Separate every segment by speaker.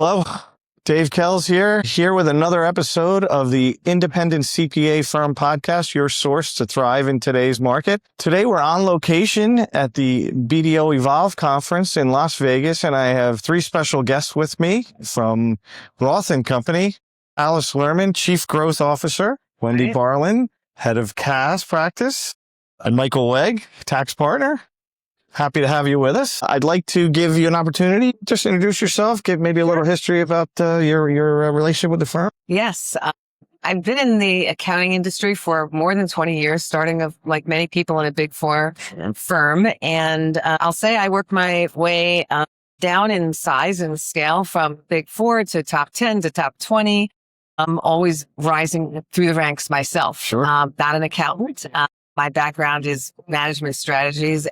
Speaker 1: Hello, Dave Kells here with another episode of the Independent CPA Firm Podcast, your source to thrive in today's market. Today, we're on location at the BDO Evolve Conference in Las Vegas, and I have three special guests with me from Roth&Co. Alice Lerman, Chief Growth Officer, Wendy Barlin, Head of CAS Practice, and Michael Wegg, Tax Partner. Happy to have you with us. I'd like to give you an opportunity. Just introduce yourself, give maybe a little history about your relationship with the firm.
Speaker 2: Yes. I've been in the accounting industry for more than 20 years, starting like many people in a Big Four firm. And I'll say I worked my way down in size and scale from Big Four to top 10 to top 20. I'm always rising through the ranks myself.
Speaker 1: Sure.
Speaker 2: Not an accountant. My background is management strategies.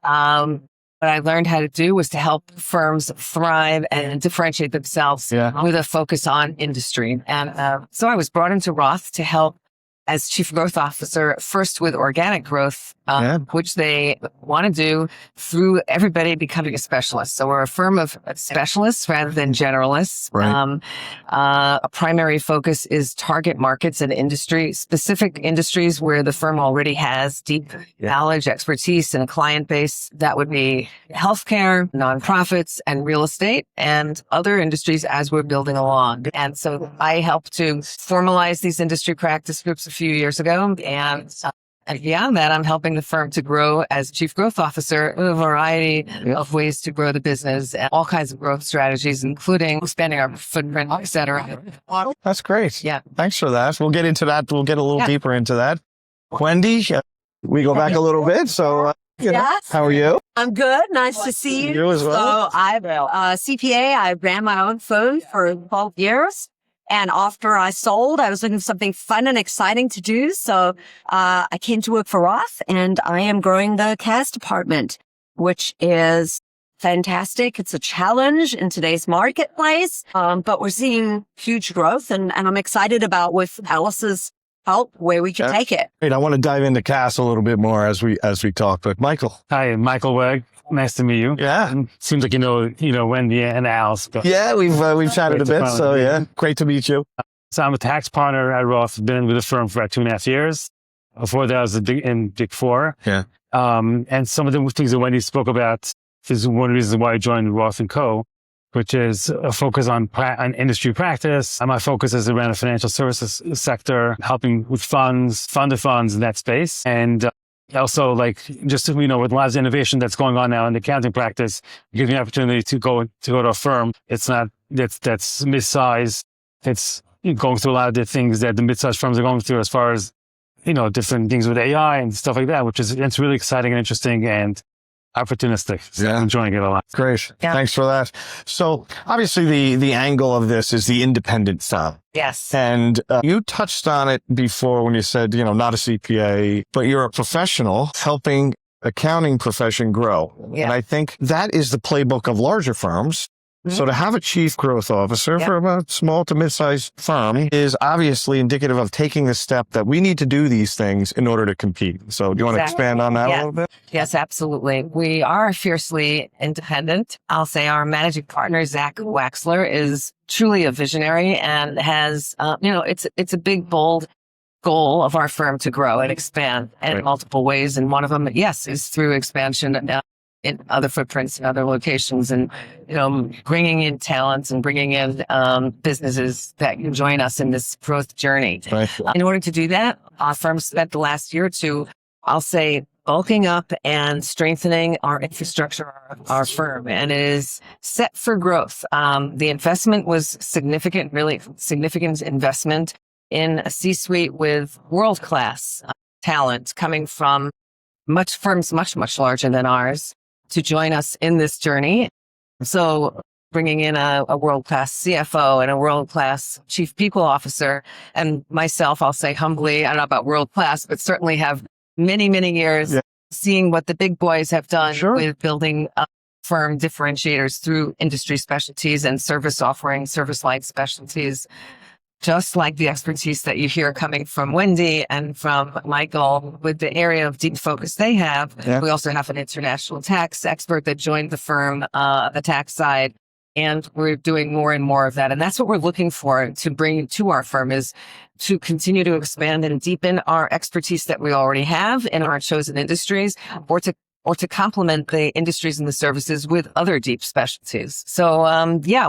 Speaker 2: What I learned how to do was to help firms thrive and differentiate themselves with a focus on industry. And so I was brought into Roth to help as Chief Growth Officer, first with organic growth, which they want to do through everybody becoming a specialist. So we're a firm of specialists rather than generalists.
Speaker 1: Right.
Speaker 2: A primary focus is target markets and specific industries where the firm already has deep knowledge, expertise, and a client base. That would be healthcare, nonprofits, and real estate, and other industries as we're building along. And so I helped to formalize these industry practice groups a few years ago. And beyond that, I'm helping the firm to grow as Chief Growth Officer in a variety of ways to grow the business and all kinds of growth strategies, including expanding our footprint, et cetera.
Speaker 1: That's great.
Speaker 2: Yeah.
Speaker 1: Thanks for that. We'll get into that. We'll get a little deeper into that. Wendy, we go back a little bit. So, how are you?
Speaker 3: I'm good. Nice to see you.
Speaker 1: You as well.
Speaker 3: So I'm a CPA. I ran my own firm for 12 years. And after I sold, I was looking for something fun and exciting to do. So I came to work for Roth, and I am growing the CAS department, which is fantastic. It's a challenge in today's marketplace, but we're seeing huge growth, and I'm excited about with Alice's help where we can take it.
Speaker 1: Great. I want to dive into CAS a little bit more as we talk. But Michael.
Speaker 4: Hi, Michael Wegg. Nice to meet you.
Speaker 1: Yeah.
Speaker 4: Seems like you know Wendy and Alice.
Speaker 1: Yeah, we've chatted a bit. So great to meet you.
Speaker 4: So I'm a tax partner at Roth. Been with the firm for about 2.5 years. Before that, I was in Big Four.
Speaker 1: Yeah.
Speaker 4: And some of the things that Wendy spoke about is one of the reasons why I joined Roth&Co, which is a focus on industry practice. And my focus is around the financial services sector, helping with funds, fund of funds in that space. And also, with a lot of innovation that's going on now in the accounting practice, it gives me an opportunity to go to a firm. It's not that's mid-size. It's going through a lot of the things that the mid-size firms are going through as far as, different things with AI and stuff like that, it's really exciting and interesting and opportunistic. So I'm enjoying it a lot.
Speaker 1: Great. Yeah. Thanks for that. So obviously the angle of this is the independent side.
Speaker 2: Yes.
Speaker 1: And you touched on it before when you said, not a CPA, but you're a professional helping accounting profession grow. Yeah. And I think that is the playbook of larger firms. So to have a chief growth officer from a small to mid-sized firm is obviously indicative of taking the step that we need to do these things in order to compete. So do you want to expand on that a little bit?
Speaker 2: Yes, absolutely. We are fiercely independent. I'll say our managing partner, Zach Waxler, is truly a visionary and has, it's a big, bold goal of our firm to grow and expand in multiple ways. And one of them, is through expansion in other footprints and other locations, and bringing in talents and bringing in businesses that can join us in this growth journey.
Speaker 1: Right.
Speaker 2: In order to do that, our firm spent the last year or two, I'll say, bulking up and strengthening our infrastructure, our firm, and it is set for growth. The investment was significant, really significant investment in a C-suite with world-class talent coming from firms much larger than ours to join us in this journey. So bringing in a world-class CFO and a world-class chief people officer, and myself, I'll say humbly, I don't know about world-class, but certainly have many years seeing what the big boys have done with building up firm differentiators through industry specialties and service offering, service-like specialties. Just like the expertise that you hear coming from Wendy and from Michael with the area of deep focus they have. We also have an international tax expert that joined the firm, the tax side. And we're doing more and more of that. And that's what we're looking for to bring to our firm, is to continue to expand and deepen our expertise that we already have in our chosen industries, or to complement the industries and the services with other deep specialties. So,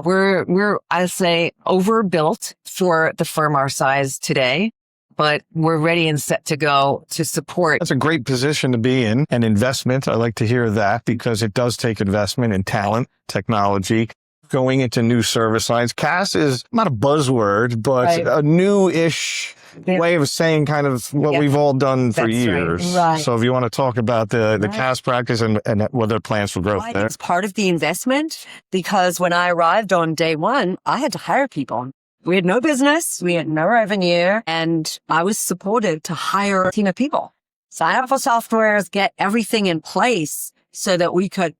Speaker 2: we're, I say, overbuilt for the firm our size today, but we're ready and set to go to support.
Speaker 1: That's a great position to be in, and investment. I like to hear that, because it does take investment in talent, technology, going into new service lines. CAS is not a buzzword, but a new-ish way of saying kind of what we've all done for years.
Speaker 3: Right.
Speaker 1: So if you want to talk about the CAS practice and what are plans for growth there.
Speaker 3: It's part of the investment, because when I arrived on day one, I had to hire people. We had no business, we had no revenue, and I was supported to hire a team of people. Sign up for softwares, get everything in place so that we could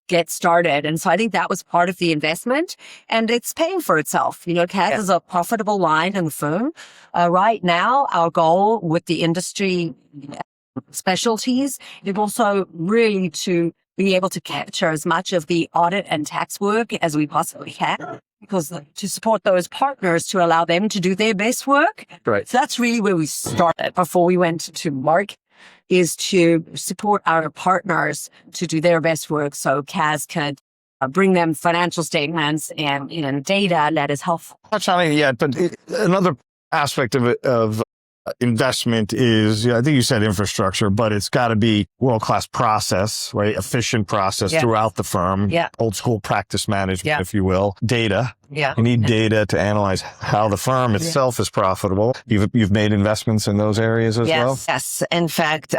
Speaker 3: get started. And so I think that was part of the investment, and it's paying for itself. CAS is a profitable line in the firm. Right now, our goal with the industry specialties is also really to be able to capture as much of the audit and tax work as we possibly can, because to support those partners, to allow them to do their best work.
Speaker 1: Right.
Speaker 3: So that's really where we started before we went to market, is to support our partners to do their best work, so CAS can bring them financial statements and data that is helpful.
Speaker 1: Touch on it yet, but another aspect of it, of investment is, I think you said infrastructure, but it's got to be world-class process, right? Efficient process throughout the firm.
Speaker 2: Yeah.
Speaker 1: Old school practice management, if you will. Data.
Speaker 2: Yeah.
Speaker 1: You need data to analyze how the firm itself is profitable. You've made investments in those areas as well?
Speaker 2: Yes. In fact,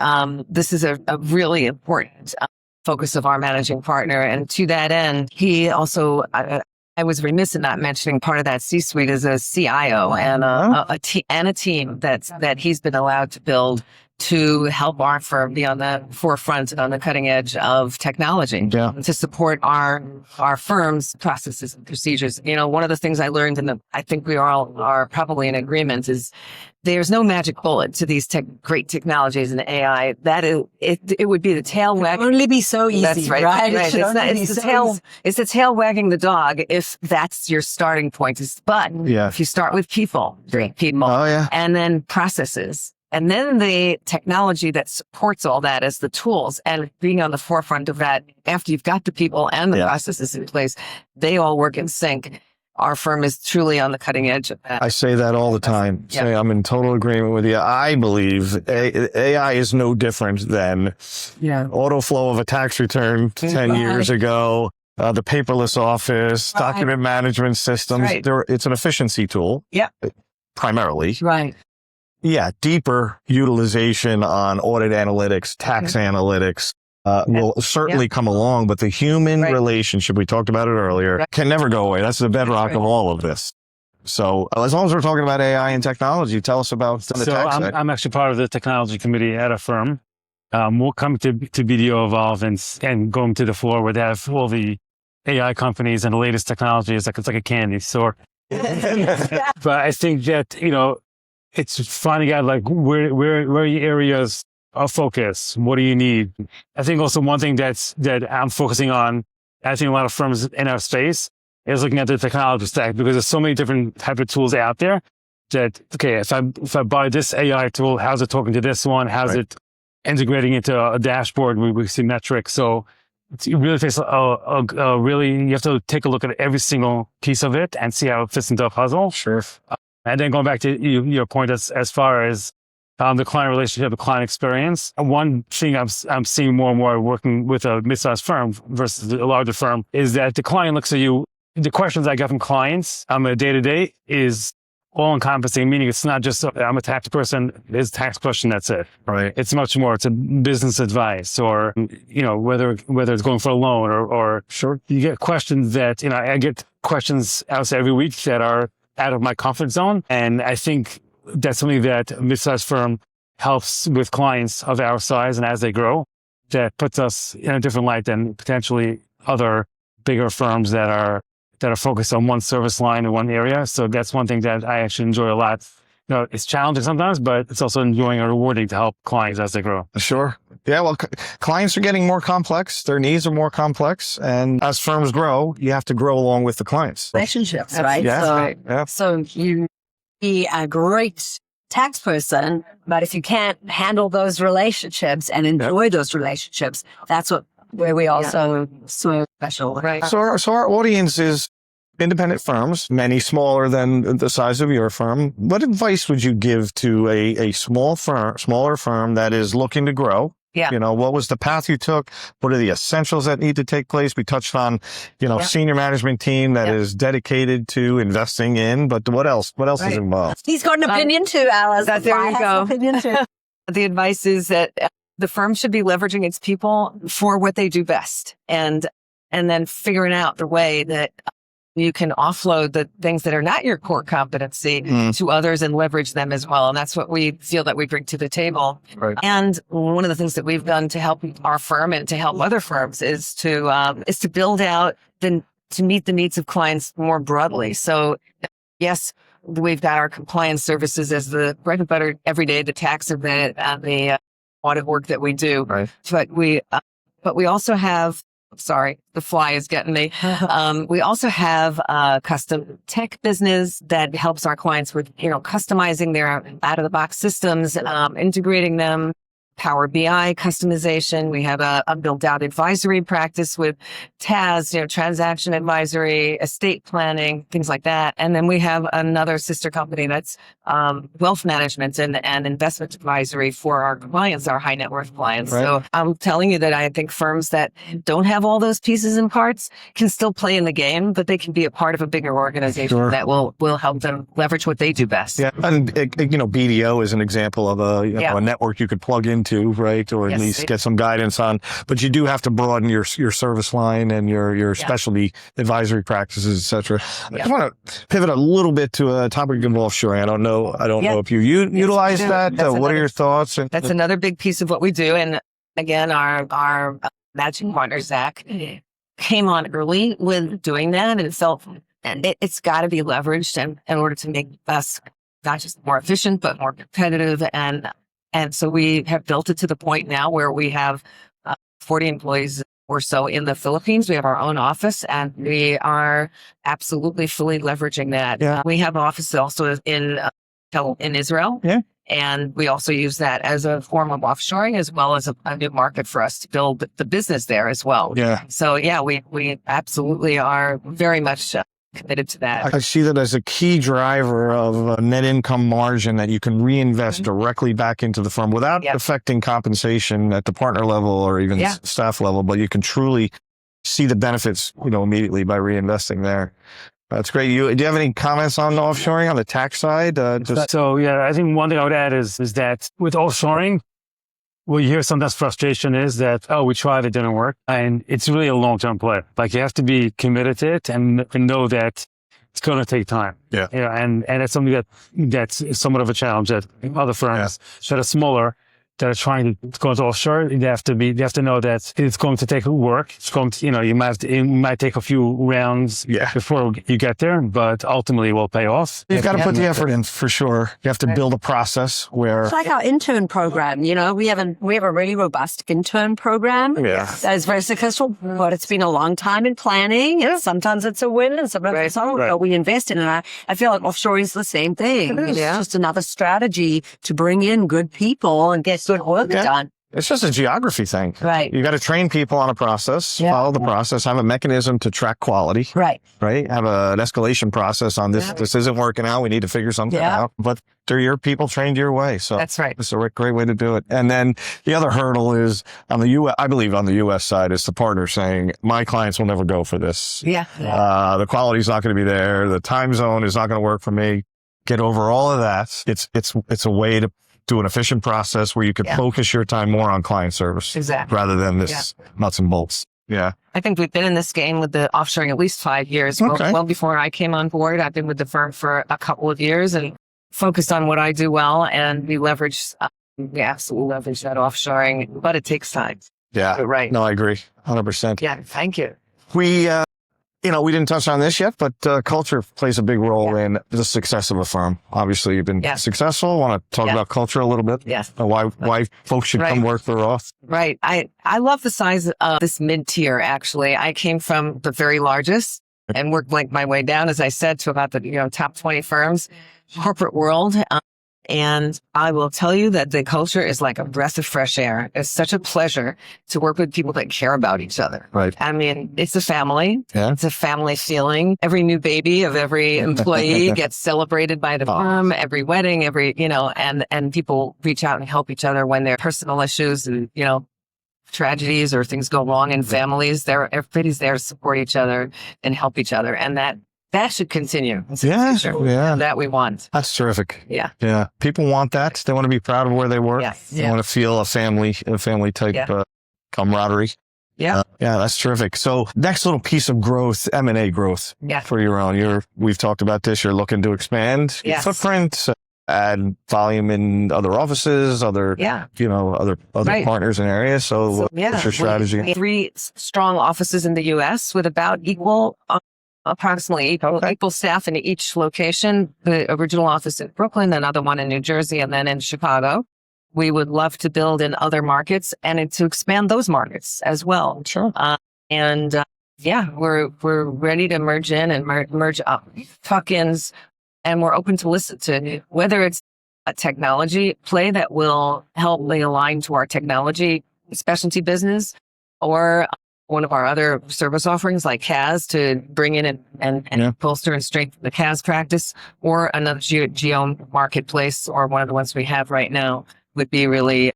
Speaker 2: this is a really important focus of our managing partner. And to that end, he also, I was remiss in not mentioning, part of that C-suite is a CIO and a team that he's been allowed to build to help our firm be on the forefront and on the cutting edge of technology to support our firm's processes and procedures. One of the things I learned, and I think we all are probably in agreement, is there's no magic bullet to these great technologies and AI. That it would be the tail wagging.
Speaker 3: It would only be so easy,
Speaker 2: that's right? It's the tail wagging the dog if that's your starting point. But if you start with people, and then processes, and then the technology that supports all that as the tools, and being on the forefront of that after you've got the people and the processes in place, they all work in sync. Our firm is truly on the cutting edge of that.
Speaker 1: I say that all the time. I'm in total agreement with you. I believe AI is no different than auto flow of a tax return 10 years ago, the paperless office, document management systems. It's an efficiency tool. Primarily.
Speaker 2: Right.
Speaker 1: Yeah, deeper utilization on audit analytics, tax analytics will certainly come along, but the human relationship, we talked about it earlier, can never go away. That's the bedrock of all of this. So as long as we're talking about AI and technology, tell us about the tax side.
Speaker 4: I'm actually part of the technology committee at a firm. We'll come to BDO Evolve and going to the floor where they have all the AI companies and the latest technology. It's like a candy store. But I think that, it's finding out like where are your areas of focus? What do you need? I think also one thing that I'm focusing on, I think a lot of firms in our space, is looking at the technology stack, because there's so many different type of tools out there that, okay, if I buy this AI tool, how's it talking to this one? How's it integrating into a dashboard? We see metrics. So you really face you have to take a look at every single piece of it and see how it fits into a puzzle.
Speaker 1: Sure.
Speaker 4: And then going back to your point as far as the client relationship, the client experience, one thing I'm seeing more and more working with a mid-sized firm versus a larger firm is that the client looks at you. The questions I get from clients on a day-to-day is all-encompassing, meaning it's not just I'm a tax person, it's a tax question, that's it.
Speaker 1: Right.
Speaker 4: It's much more. It's a business advice, or whether it's going for a loan or you get questions that I get questions out every week that are out of my comfort zone. And I think that's something that a mid-sized firm helps with clients of our size and as they grow, that puts us in a different light than potentially other bigger firms that are focused on one service line in one area. So that's one thing that I actually enjoy a lot it's challenging sometimes, but it's also enjoying and rewarding to help clients as they grow.
Speaker 1: Sure. Yeah. Well, clients are getting more complex. Their needs are more complex. And as firms grow, you have to grow along with the clients.
Speaker 3: Relationships, right?
Speaker 1: Yeah.
Speaker 3: So,
Speaker 2: right.
Speaker 1: Yeah.
Speaker 3: so you be a great tax person, but if you can't handle those relationships and enjoy those relationships, that's where we also so special.
Speaker 2: Right.
Speaker 1: So our audience is independent firms, many smaller than the size of your firm. What advice would you give to a smaller firm that is looking to grow?
Speaker 2: Yeah.
Speaker 1: What was the path you took? What are the essentials that need to take place? We touched on, senior management team that is dedicated to investing in, but what else? What else is involved?
Speaker 3: He's got an opinion too, Alice.
Speaker 2: There you go.
Speaker 3: Opinion too.
Speaker 2: The advice is that the firm should be leveraging its people for what they do best, and then figuring out the way that you can offload the things that are not your core competency to others and leverage them as well. And that's what we feel that we bring to the table.
Speaker 1: Right.
Speaker 2: And one of the things that we've done to help our firm and to help other firms is to build out to meet the needs of clients more broadly. So yes, we've got our compliance services as the bread and butter every day, the tax of the audit work that we do.
Speaker 1: Right.
Speaker 2: But we also have, sorry, the fly is getting me. We also have a custom tech business that helps our clients with, customizing their out-of-the-box systems, integrating them, Power BI customization. We have a built-out advisory practice with TAS, transaction advisory, estate planning, things like that. And then we have another sister company that's wealth management and investment advisory for our clients, our high net worth clients.
Speaker 1: Right.
Speaker 2: So I'm telling you that I think firms that don't have all those pieces and parts can still play in the game, but they can be a part of a bigger organization that will help them leverage what they do best.
Speaker 1: Yeah. And, BDO is an example of a network you could plug into, right? Or at least get some guidance on, but you do have to broaden your service line and your specialty advisory practices, et cetera. I just want to pivot a little bit to a topic of offshoring. I don't know if you utilize that. What are your thoughts?
Speaker 2: That's another big piece of what we do. And again, our matching partner, Zach, came on early with doing that and felt it's got to be leveraged in order to make us not just more efficient, but more competitive. And so we have built it to the point now where we have 40 employees or so in the Philippines. We have our own office, and we are absolutely fully leveraging that.
Speaker 1: Yeah.
Speaker 2: We have offices also in Israel.
Speaker 1: Yeah.
Speaker 2: And we also use that as a form of offshoring, as well as a new market for us to build the business there as well.
Speaker 1: Yeah.
Speaker 2: So we absolutely are very much committed to that.
Speaker 1: I see that as a key driver of net income margin that you can reinvest directly back into the firm without affecting compensation at the partner level or even staff level, but you can truly see the benefits, immediately by reinvesting there. That's great. Do you have any comments on offshoring on the tax side? I
Speaker 4: think one thing I would add is that with offshoring, what you hear sometimes frustration is that, we tried, it didn't work. And it's really a long-term play. Like you have to be committed to it and know that it's going to take time.
Speaker 1: Yeah.
Speaker 4: And it's something that's somewhat of a challenge that other firms that are smaller, that are trying to go into offshore, they have to know that it's going to take work. It's going to, it might take a few rounds before you get there, but ultimately it will pay off.
Speaker 1: You've got to put the effort in for sure. You have to build a process where
Speaker 3: it's like our intern program. We have a really robust intern program.
Speaker 1: Yeah.
Speaker 3: That is very successful, but it's been a long time in planning. And sometimes it's a win and sometimes it's not. But we invest in it. I feel like offshoring is the same thing. It's just another strategy to bring in good people and get good work done.
Speaker 1: It's just a geography thing.
Speaker 3: Right.
Speaker 1: You got to train people on a process, follow the process, have a mechanism to track quality.
Speaker 3: Right.
Speaker 1: Have an escalation process on this. Yeah. This isn't working out. We need to figure something out. But they're your people trained your way. So
Speaker 2: that's right.
Speaker 1: It's a great way to do it. And then the other hurdle is on the I believe on the U.S. side is the partner saying, my clients will never go for this.
Speaker 2: Yeah.
Speaker 1: The quality is not going to be there. The time zone is not going to work for me. Get over all of that. It's a way to do an efficient process where you could focus your time more on client service rather than this nuts and bolts. Yeah.
Speaker 2: I think we've been in this game with the offshoring at least 5 years.
Speaker 1: Okay.
Speaker 2: Well before I came on board, I've been with the firm for a couple of years and focused on what I do well. And we absolutely leverage that offshoring, but it takes time.
Speaker 1: Yeah.
Speaker 2: Right.
Speaker 1: No, I agree. 100%.
Speaker 2: Yeah. Thank you.
Speaker 1: We, we didn't touch on this yet, but culture plays a big role in the success of a firm. Obviously, you've been successful. Want to talk about culture a little bit?
Speaker 2: Yes.
Speaker 1: Why folks should come work for Roth?
Speaker 2: Right. I love the size of this mid-tier, actually. I came from the very largest and worked my way down, as I said, to about the top 20 firms, corporate world. And I will tell you that the culture is like a breath of fresh air. It's such a pleasure to work with people that care about each other.
Speaker 1: Right.
Speaker 2: I mean, it's a family.
Speaker 1: Yeah.
Speaker 2: It's a family feeling. Every new baby of every employee gets celebrated by the firm, every wedding, and people reach out and help each other when there are personal issues and, tragedies or things go wrong in families. Everybody's there to support each other and help each other. And that should continue. That we want.
Speaker 1: That's terrific.
Speaker 2: Yeah.
Speaker 1: Yeah. People want that. They want to be proud of where they work.
Speaker 2: Yes.
Speaker 1: They want to feel a family type camaraderie.
Speaker 2: Yeah.
Speaker 1: That's terrific. So next little piece of growth, M&A growth for your own. We've talked about this. You're looking to expand your footprint, add volume in other offices, other partners in areas. So what's your strategy?
Speaker 2: We have 3 strong offices in the U.S. with about approximately equal staff in each location. The original office in Brooklyn, another one in New Jersey, and then in Chicago. We would love to build in other markets and to expand those markets as well.
Speaker 1: Sure.
Speaker 2: We're ready to merge in and merge up tuck-ins, and we're open to listen to whether it's a technology play that will help align to our technology specialty business, or one of our other service offerings like CAS to bring in and bolster and strengthen the CAS practice, or another geo marketplace, or one of the ones we have right now would be really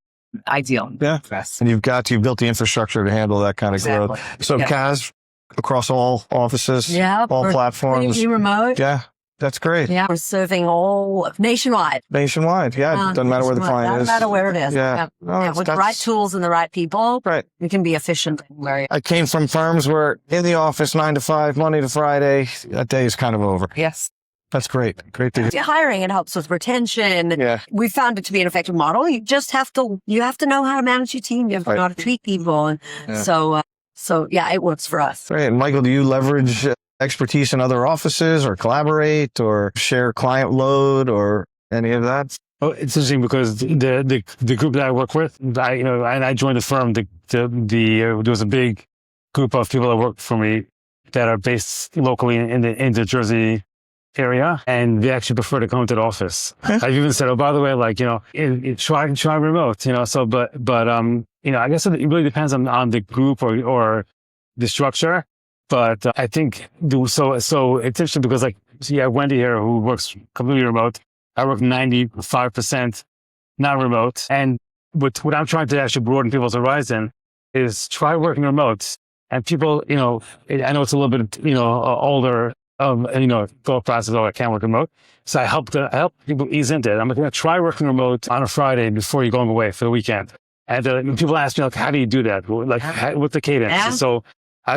Speaker 2: ideal.
Speaker 1: Yeah. And you've built the infrastructure to handle that kind of growth. So CAS across all offices, all platforms.
Speaker 3: Remote.
Speaker 1: Yeah. That's great.
Speaker 3: Yeah, we're serving all nationwide.
Speaker 1: Nationwide, yeah. Doesn't matter where the client is.
Speaker 3: Doesn't matter where it is.
Speaker 1: Yeah.
Speaker 3: With the right tools and the right people, we can be efficient.
Speaker 1: I came from firms where in the office 9 to 5, Monday to Friday. That day is kind of over.
Speaker 2: Yes.
Speaker 1: That's great. Great to hear.
Speaker 3: Hiring, it helps with retention.
Speaker 1: Yeah.
Speaker 3: We found it to be an effective model. You just have to know how to manage your team. You have to know how to treat people. And so it works for us.
Speaker 1: Great. And Michael, do you leverage expertise in other offices, or collaborate, or share client load, or any of that?
Speaker 4: Oh, it's interesting because the group that I work with, I joined the firm. There was a big group of people that work for me that are based locally in the Jersey area, and they actually prefer to come to the office. I've even said, oh, by the way, try remote. I guess it really depends on the group or the structure. But I think so. It's interesting because Wendy here, who works completely remote. I work 95% not remote. And what I'm trying to actually broaden people's horizon is try working remote. And people, I know it's a little bit, older, thought process. Oh, I can't work remote. So I help people ease into it. I'm going to try working remote on a Friday before you're going away for the weekend. And people ask me, how do you do that? What's the cadence?
Speaker 3: Yeah.
Speaker 4: So I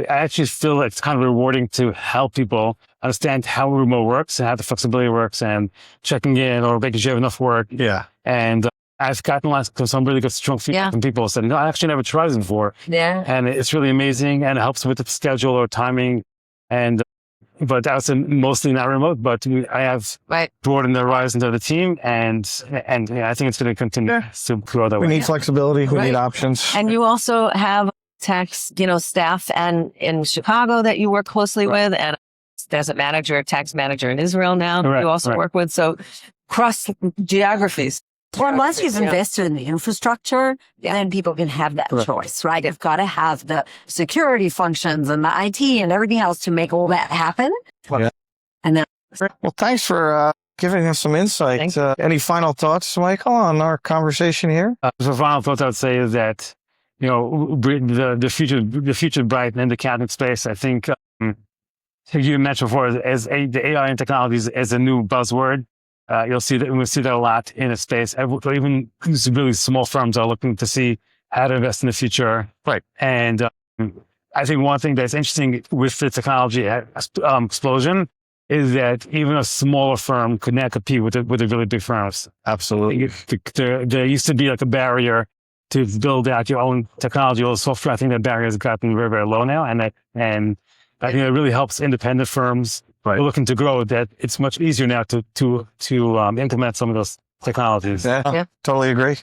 Speaker 4: actually feel it's kind of rewarding to help people understand how remote works and how the flexibility works, and checking in or making sure you have enough work.
Speaker 1: Yeah.
Speaker 4: And I've gotten some really good, strong feedback from people who said, I actually never tried this before.
Speaker 3: Yeah.
Speaker 4: And it's really amazing, and it helps with the schedule or timing. But that's mostly not remote, but I have broadened the horizon of the team, and I think it's going to continue to grow that way.
Speaker 1: We need flexibility. We need options.
Speaker 2: And you also have tax, staff and in Chicago that you work closely with, and there's a tax manager in Israel now that you also work with. So cross geographies.
Speaker 3: Well, unless you've invested in the infrastructure, then people can have that choice, right? You've got to have the security functions and the IT and everything else to make all that happen.
Speaker 1: Yeah.
Speaker 3: And then,
Speaker 1: well, thanks for giving us some insight. Any final thoughts, Michael, on our conversation here?
Speaker 4: The final thought I would say is that, the future bright in the accounting space. I think you mentioned before, the AI and technologies is a new buzzword. We'll see that a lot in the space. Even really small firms are looking to see how to invest in the future.
Speaker 1: Right.
Speaker 4: And I think one thing that's interesting with the technology explosion is that even a smaller firm could now compete with the really big firms.
Speaker 1: Absolutely.
Speaker 4: There used to be a barrier to build out your own technology or software. I think that barrier has gotten very, very low now. And I think it really helps independent firms who are looking to grow, that it's much easier now to implement some of those technologies.
Speaker 1: Yeah, totally agree.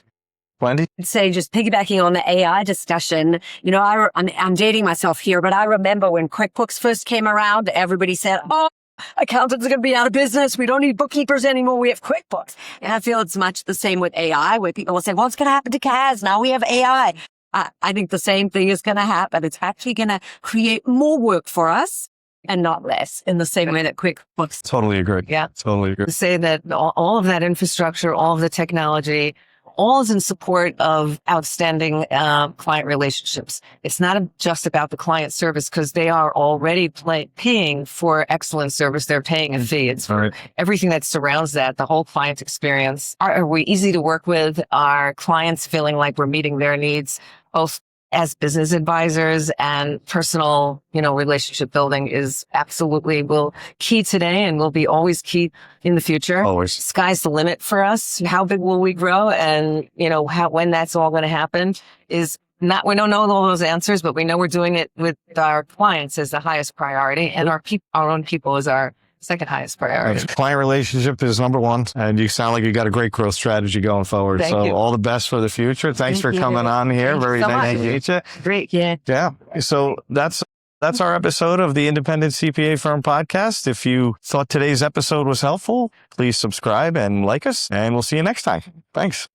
Speaker 1: Wendy?
Speaker 3: I'd say just piggybacking on the AI discussion, you know, I'm dating myself here, but I remember when QuickBooks first came around, everybody said, oh, accountants are going to be out of business. We don't need bookkeepers anymore. We have QuickBooks. And I feel it's much the same with AI, where people will say, what's going to happen to CAS? Now we have AI. I think the same thing is going to happen. It's actually going to create more work for us and not less, in the same way that QuickBooks.
Speaker 1: Totally agree.
Speaker 2: Yeah.
Speaker 1: Totally agree.
Speaker 2: To say that all of that infrastructure, all of the technology, all is in support of outstanding client relationships. It's not just about the client service, because they are already paying for excellent service. They're paying a fee. It's for everything that surrounds that, the whole client experience. Are we easy to work with? Are clients feeling like we're meeting their needs, both as business advisors and personal, relationship building is absolutely key today and will be always key in the future.
Speaker 1: Always.
Speaker 2: Sky's the limit for us. How big will we grow? And, when that's all going to happen is not, we don't know all those answers, but we know we're doing it with our clients as the highest priority, and our own people is our second highest priority.
Speaker 1: Client relationship is number one, and you sound like you got a great growth strategy going forward.
Speaker 2: Thank you.
Speaker 1: All the best for the future. Thanks for coming on here. Very nice to meet you.
Speaker 2: Great. Yeah.
Speaker 1: Yeah. So that's our episode of the Independent CPA Firm Podcast. If you thought today's episode was helpful, please subscribe and like us, and we'll see you next time. Thanks.